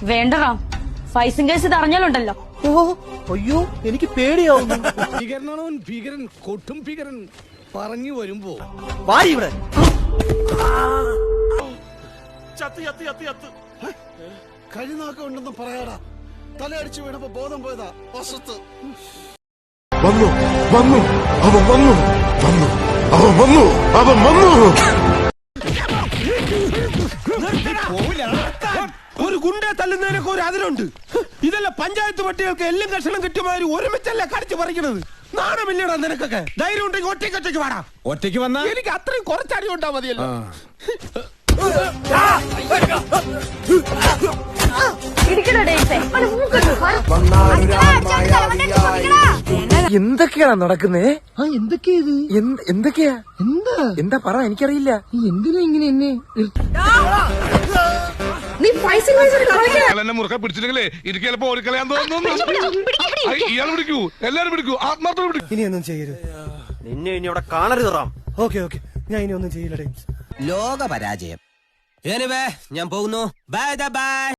വേണ്ടറാ, ഫൈസിംഗ് case ഇത് അറിഞ്ഞാലുണ്ടല്ലോ. ഓ അയ്യോ എനിക്ക് പേടിയാവുന്നു. ഭീകരനാണവൻ, ഭീകരൻ, കൊട്ടും ഭീകരൻ. പറഞ്ഞു വരുമ്പോ വായി ഇവിടെ. കഴിനാക്കം ഉണ്ടെന്ന് പറയാടാ. തലയടിച്ചു വീണപ്പോ ബോധം പോയതാ. വശത്ത് വന്നു വന്നു അവൻ വന്നു വന്നു അവൻ വന്നു അവൻ വന്നു. ഒരു ഗുണ്ടെ തല്ലുന്നതിനൊക്കെ ഒരു അതിലുണ്ട്. ഇതല്ല പഞ്ചായത്ത് പട്ടികൾക്ക് എല്ലാം കഷണം കിട്ടുമാതിരി ഒരുമിച്ചല്ല കടിച്ചു പറിക്കണത്. നാണമില്ലടാ നിനക്കൊക്കെ. ധൈര്യം ഉണ്ടെങ്കിൽ ഒറ്റയ്ക്ക് വാടാ. ഒറ്റയ്ക്ക് വന്നാ എനിക്ക് അത്രയും കുറച്ചടി ഉണ്ടാ മതിയല്ലോ. എന്തൊക്കെയാ നടക്കുന്നേ? എന്തൊക്കെയാ എന്താ പറ, എനിക്കറിയില്ല. എന്തിനാ ഇങ്ങനെ എന്നെ എന്നെ മുറുക്കെ പിടിച്ചില്ലെങ്കിലേ എനിക്ക് ചിലപ്പോ ഓടിക്കളയാൻ തോന്നുന്നു. ഇയാൾ പിടിക്കൂ, എല്ലാരും പിടിക്കൂ, ആത്മാർത്ഥം പിടിക്കൂ. ഇനി ഒന്നും ചെയ്യരുത്. നിന്നെ ഇനി അവിടെ കാണരുത് റാം. ഓക്കെ ഞാൻ ഇനി ഒന്നും ചെയ്യില്ല. ലോക പരാജയം. ഞാൻ പോകുന്നു. Bye bye.